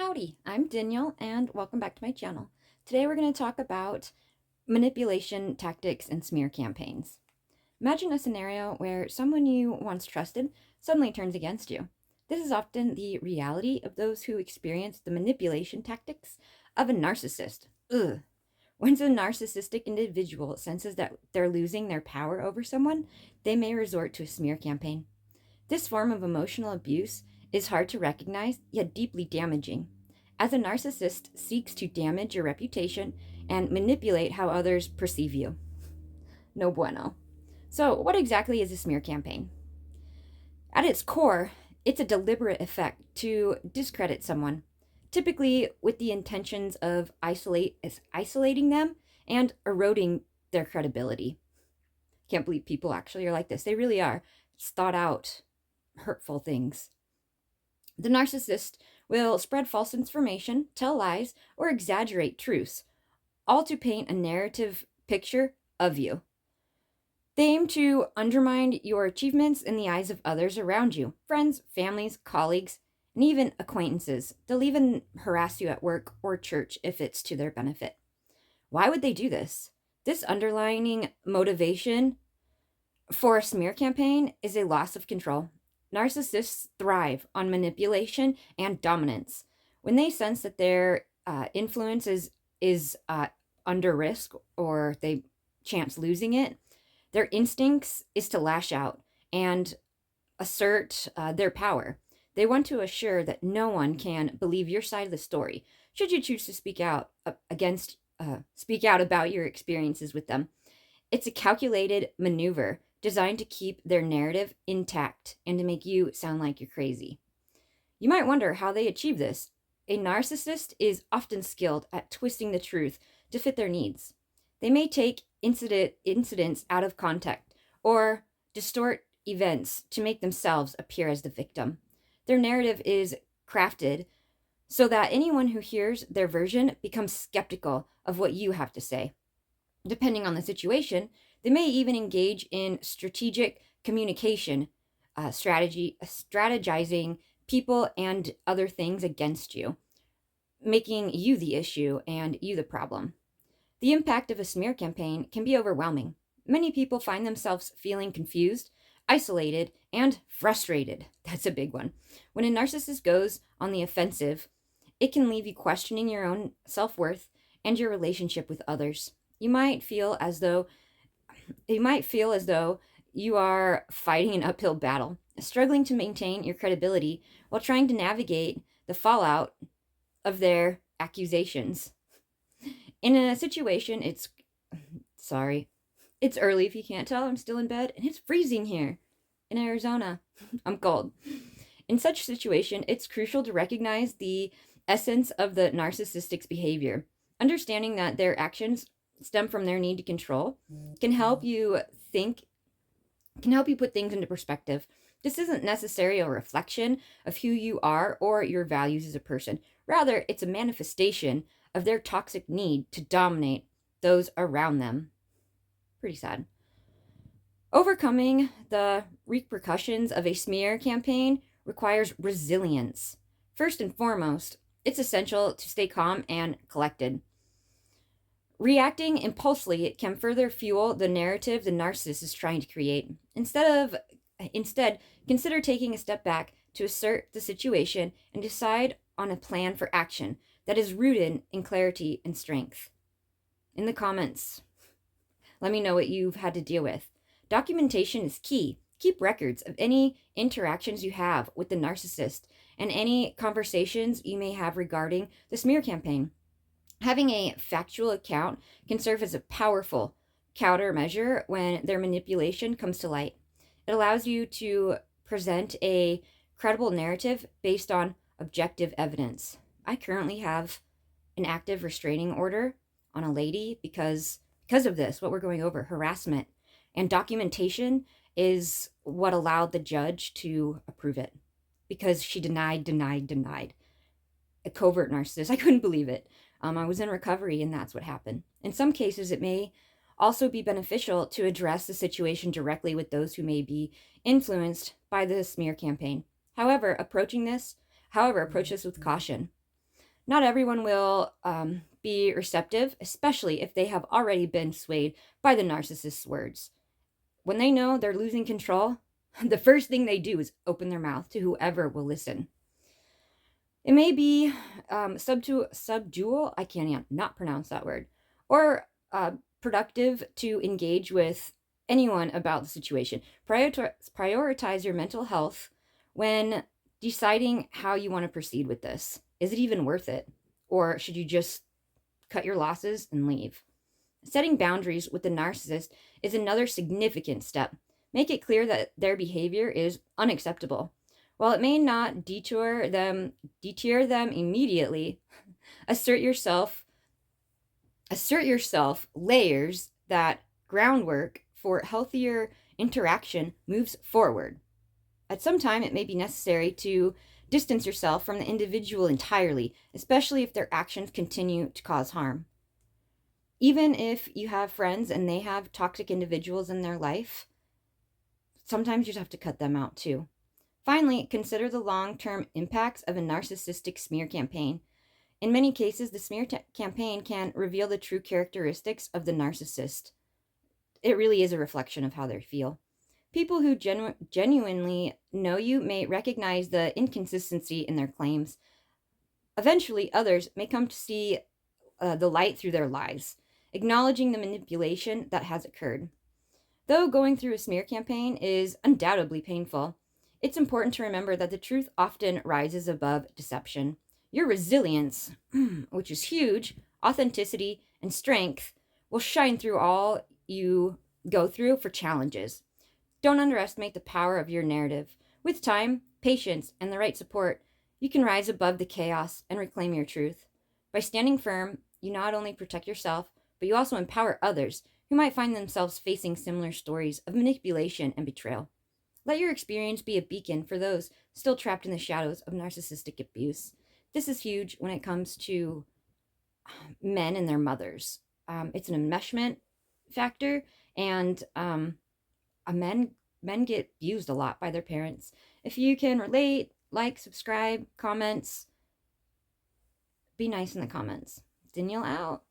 Howdy, I'm Danielle and welcome back to my channel. Today we're going to talk about manipulation tactics and smear campaigns. Imagine a scenario where someone you once trusted suddenly turns against you. This is often the reality of those who experience the manipulation tactics of a narcissist. Ugh. Once a narcissistic individual senses that they're losing their power over someone, they may resort to a smear campaign. This form of emotional abuse is hard to recognize, yet deeply damaging, as a narcissist seeks to damage your reputation and manipulate how others perceive you. No bueno. So, what exactly is a smear campaign? At its core, it's a deliberate effect to discredit someone, typically with the intentions of isolating them and eroding their credibility. Can't believe people actually are like this. They really are. It's thought out, hurtful things. The narcissist will spread false information, tell lies, or exaggerate truths, all to paint a narrative picture of you. They aim to undermine your achievements in the eyes of others around you, friends, families, colleagues, and even acquaintances. They'll even harass you at work or church if it's to their benefit. Why would they do this? This underlying motivation for a smear campaign is a loss of control. Narcissists thrive on manipulation and dominance. When they sense that their influence is under risk or they chance losing it, their instincts is to lash out and assert their power. They want to assure that no one can believe your side of the story. Should you choose to speak out about your experiences with them, it's a calculated maneuver designed to keep their narrative intact and to make you sound like you're crazy. You might wonder how they achieve this. A narcissist is often skilled at twisting the truth to fit their needs. They may take incidents out of context or distort events to make themselves appear as the victim. Their narrative is crafted so that anyone who hears their version becomes skeptical of what you have to say. Depending on the situation, they may even engage in strategic communication, strategizing people and other things against you, making you the issue and you the problem. The impact of a smear campaign can be overwhelming. Many people find themselves feeling confused, isolated, and frustrated. That's a big one. When a narcissist goes on the offensive, it can leave you questioning your own self-worth and your relationship with others. You might feel as though you are fighting an uphill battle, struggling to maintain your credibility while trying to navigate the fallout of their accusations. In a situation, it's early if you can't tell, I'm still in bed, and it's freezing here in Arizona. I'm cold. In such a situation, it's crucial to recognize the essence of the narcissistic's behavior. Understanding that their actions stem from their need to control can help you put things into perspective. This isn't necessarily a reflection of who you are or your values as a person. Rather, it's a manifestation of their toxic need to dominate those around them. Pretty sad. Overcoming the repercussions of a smear campaign requires resilience. First and foremost, it's essential to stay calm and collected. Reacting impulsively can further fuel the narrative the narcissist is trying to create. Instead, consider taking a step back to assert the situation and decide on a plan for action that is rooted in clarity and strength. In the comments, let me know what you've had to deal with. Documentation is key. Keep records of any interactions you have with the narcissist and any conversations you may have regarding the smear campaign. Having a factual account can serve as a powerful countermeasure when their manipulation comes to light. It allows you to present a credible narrative based on objective evidence. I currently have an active restraining order on a lady because of this, what we're going over, harassment. And documentation is what allowed the judge to approve it because she denied. A covert narcissist. I couldn't believe it. I was in recovery and that's what happened. In some cases, it may also be beneficial to address the situation directly with those who may be influenced by the smear campaign. However, approach this with caution. Not everyone will be receptive, especially if they have already been swayed by the narcissist's words. When they know they're losing control, the first thing they do is open their mouth to whoever will listen. It may be subdual, I can't not pronounce that word, or productive to engage with anyone about the situation. Prioritize your mental health when deciding how you want to proceed with this. Is it even worth it? Or should you just cut your losses and leave? Setting boundaries with the narcissist is another significant step. Make it clear that their behavior is unacceptable. While it may not deter them immediately, assert yourself layers that groundwork for healthier interaction moves forward. At some time, it may be necessary to distance yourself from the individual entirely, especially if their actions continue to cause harm. Even if you have friends and they have toxic individuals in their life, sometimes you just have to cut them out too. Finally, consider the long-term impacts of a narcissistic smear campaign. In many cases, the smear campaign can reveal the true characteristics of the narcissist. It really is a reflection of how they feel. People who genuinely know you may recognize the inconsistency in their claims. Eventually, others may come to see the light through their lies, acknowledging the manipulation that has occurred. Though going through a smear campaign is undoubtedly painful, it's important to remember that the truth often rises above deception. Your resilience, which is huge, authenticity, and strength will shine through all you go through for challenges. Don't underestimate the power of your narrative. With time, patience, and the right support, you can rise above the chaos and reclaim your truth. By standing firm, you not only protect yourself, but you also empower others who might find themselves facing similar stories of manipulation and betrayal. Let your experience be a beacon for those still trapped in the shadows of narcissistic abuse. This is huge when it comes to men and their mothers. It's an enmeshment factor, and men get abused a lot by their parents. If you can relate, like, subscribe, comments, be nice in the comments. Danielle out.